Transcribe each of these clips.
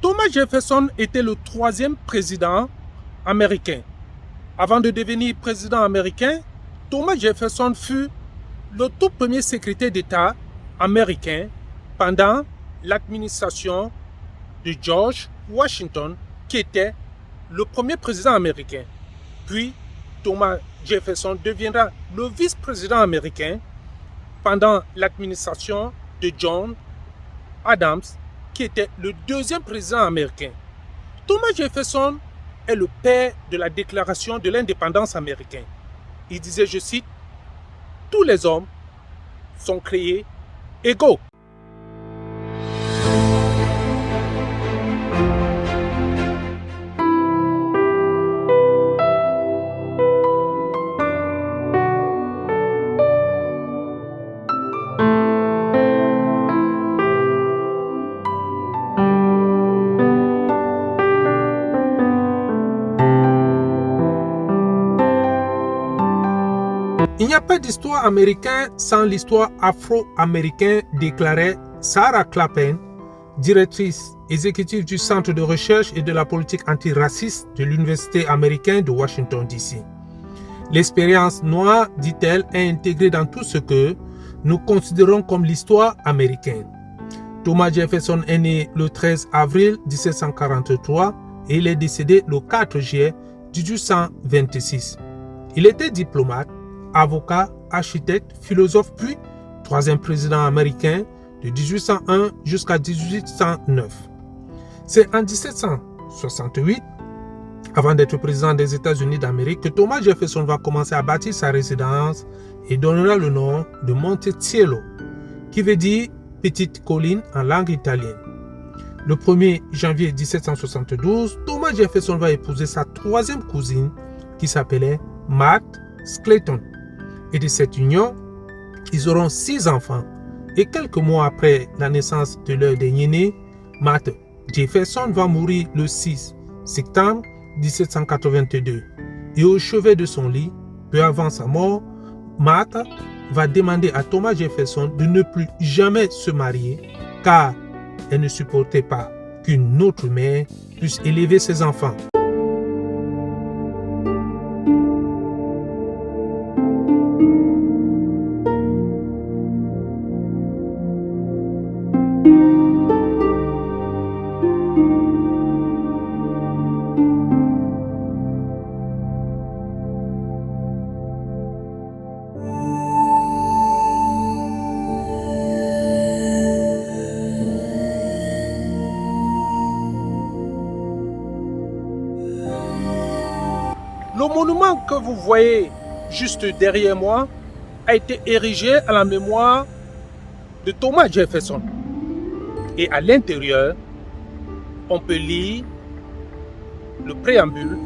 Thomas Jefferson était le troisième président américain. Avant de devenir président américain, Thomas Jefferson fut le tout premier secrétaire d'État américain pendant l'administration de George Washington, qui était le premier président américain. Puis, Thomas Jefferson deviendra le vice-président américain pendant l'administration de John Adams, qui était le deuxième président américain. Thomas Jefferson est le père de la déclaration de l'indépendance américaine. Il disait, je cite, « Tous les hommes sont créés égaux. » Il n'y a pas d'histoire américaine sans l'histoire afro-américaine, déclarait Sarah Clapin, directrice exécutive du Centre de recherche et de la politique antiraciste de l'Université américaine de Washington, D.C. L'expérience noire, dit-elle, est intégrée dans tout ce que nous considérons comme l'histoire américaine. Thomas Jefferson est né le 13 avril 1743 et il est décédé le 4 juillet 1826. Il était diplomate, avocat, architecte, philosophe, puis troisième président américain de 1801 jusqu'à 1809. C'est en 1768, avant d'être président des États-Unis d'Amérique, que Thomas Jefferson va commencer à bâtir sa résidence et donnera le nom de Monticello, qui veut dire petite colline en langue italienne. Le 1er janvier 1772, Thomas Jefferson va épouser sa troisième cousine qui s'appelait Marthe Scleton. Et de cette union, ils auront 6 enfants. Et quelques mois après la naissance de leur dernier-né, Marthe Jefferson va mourir le 6 septembre 1782. Et au chevet de son lit, peu avant sa mort, Marthe va demander à Thomas Jefferson de ne plus jamais se marier, car elle ne supportait pas qu'une autre mère puisse élever ses enfants. Le monument que vous voyez juste derrière moi a été érigé à la mémoire de Thomas Jefferson. Et à l'intérieur, on peut lire le préambule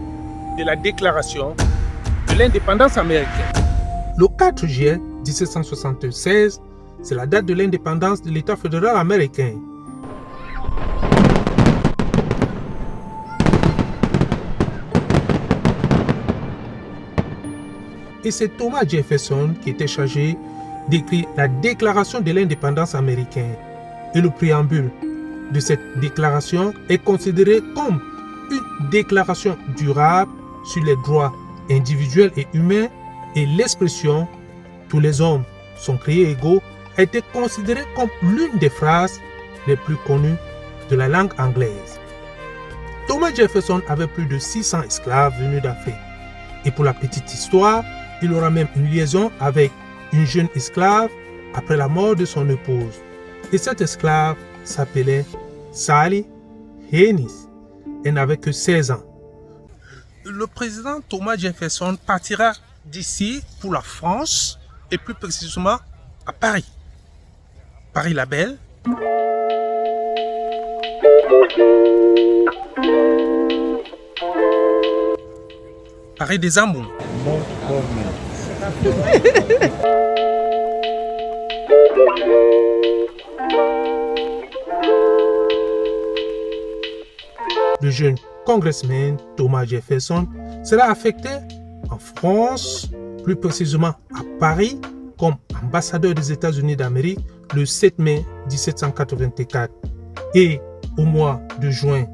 de la déclaration de l'indépendance américaine. Le 4 juillet 1776, c'est la date de l'indépendance de l'État fédéral américain. Et c'est Thomas Jefferson qui était chargé d'écrire la déclaration de l'indépendance américaine. Et le préambule de cette déclaration est considéré comme une déclaration durable sur les droits individuels et humains, et l'expression « tous les hommes sont créés égaux » a été considérée comme l'une des phrases les plus connues de la langue anglaise. Thomas Jefferson avait plus de 600 esclaves venus d'Afrique. Et pour la petite histoire, il aura même une liaison avec une jeune esclave après la mort de son épouse. Et cette esclave s'appelait Sally Hemings. Elle n'avait que 16 ans. Le président Thomas Jefferson partira d'ici pour la France et plus précisément à Paris. Paris la Belle. Paris des Amours. Le jeune congressman Thomas Jefferson sera affecté en France, plus précisément à Paris, comme ambassadeur des États-Unis d'Amérique le 7 mai 1784. Et au mois de juin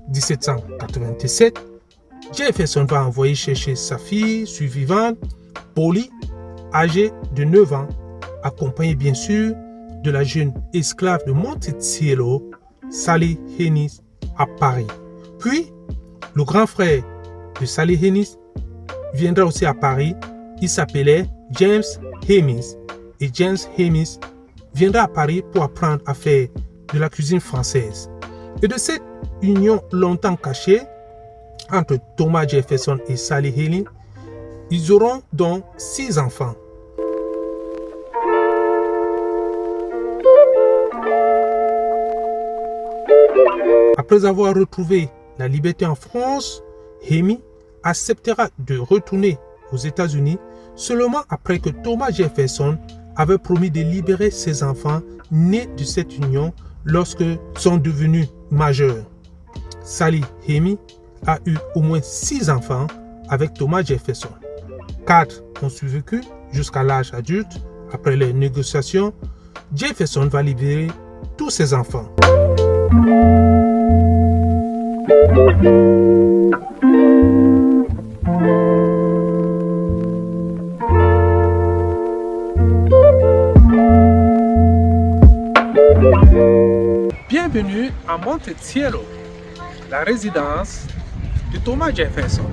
1797, Jefferson va envoyer chercher sa fille survivante, Polly, âgée de 9 ans, accompagnée bien sûr de la jeune esclave de Monticello, Sally Hemings, à Paris. Puis, le grand frère de Sally Hemings viendra aussi à Paris. Il s'appelait James Hemings. Et James Hemings viendra à Paris pour apprendre à faire de la cuisine française. Et de cette union longtemps cachée entre Thomas Jefferson et Sally Hemings, ils auront donc 6 enfants. Après avoir retrouvé la liberté en France, Hemings acceptera de retourner aux États-Unis seulement après que Thomas Jefferson avait promis de libérer ses enfants nés de cette union lorsque sont devenus majeurs. Sally Hemings a eu au moins 6 enfants avec Thomas Jefferson. 4 ont survécu jusqu'à l'âge adulte. Après les négociations, Jefferson va libérer tous ses enfants. Bienvenue à Monticello, la résidence de Thomas Jefferson.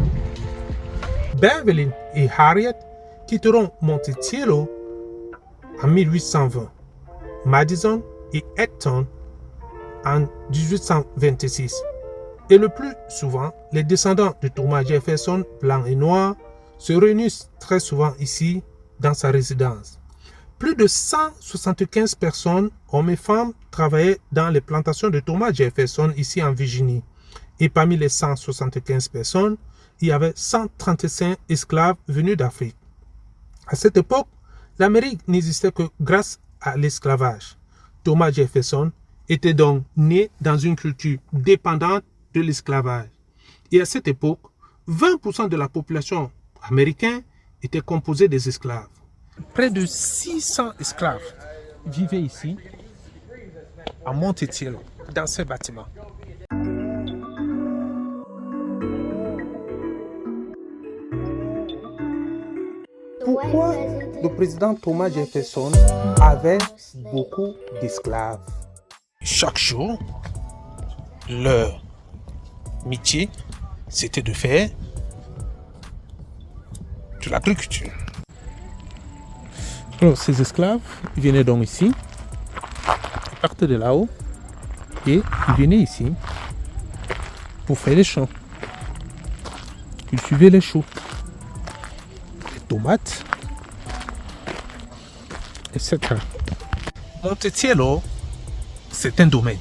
Beverly et Harriet quitteront Monticello en 1820, Madison et Eton en 1826. Et le plus souvent, les descendants de Thomas Jefferson, blancs et noirs, se réunissent très souvent ici, dans sa résidence. Plus de 175 personnes, hommes et femmes, travaillaient dans les plantations de Thomas Jefferson ici en Virginie. Et parmi les 175 personnes, il y avait 135 esclaves venus d'Afrique. À cette époque, l'Amérique n'existait que grâce à l'esclavage. Thomas Jefferson était donc né dans une culture dépendante de l'esclavage. Et à cette époque, 20% de la population américaine était composée des esclaves. Près de 600 esclaves vivaient ici, à Monticello, dans ce bâtiment. Pourquoi le président Thomas Jefferson avait beaucoup d'esclaves? Chaque jour, leur métier, c'était de faire de l'agriculture. Alors, ces esclaves, ils venaient donc ici, ils partaient de là-haut et ils venaient ici pour faire les champs. Ils suivaient les choux, les tomates, etc. Monticello, c'est un domaine.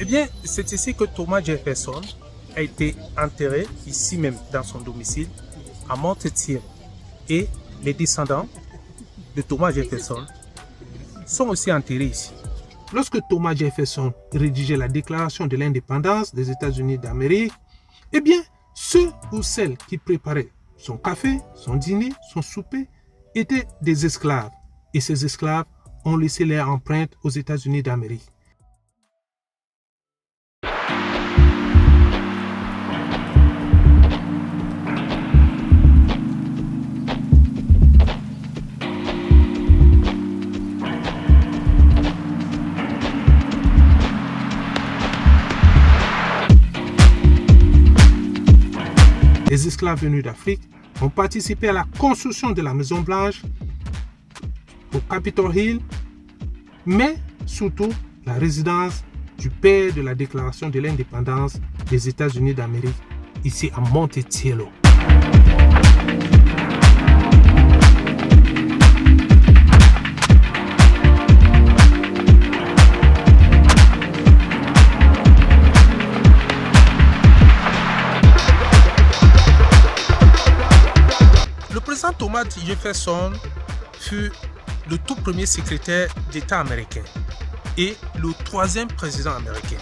Eh bien, c'est ici que Thomas Jefferson a été enterré, ici même dans son domicile, à Monticello. Et les descendants de Thomas Jefferson sont aussi enterrés ici. Lorsque Thomas Jefferson rédigeait la déclaration de l'indépendance des États-Unis d'Amérique, eh bien, ceux ou celles qui préparaient son café, son dîner, son souper étaient des esclaves. Et ces esclaves ont laissé leur empreinte aux États-Unis d'Amérique. Les esclaves venus d'Afrique ont participé à la construction de la Maison Blanche, au Capitol Hill, mais surtout la résidence du père de la Déclaration de l'indépendance des États-Unis d'Amérique, ici à Monticello. quand Thomas Jefferson fut le tout premier secrétaire d'État américain et le troisième président américain.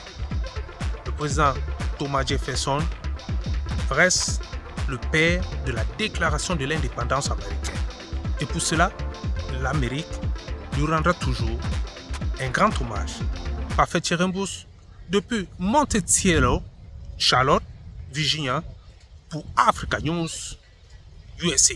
Le président Thomas Jefferson reste le père de la déclaration de l'indépendance américaine. Et pour cela, l'Amérique lui rendra toujours un grand hommage. Parfait Chirimbus, depuis Monticello, Charlotte, Virginia, pour Africa News USA.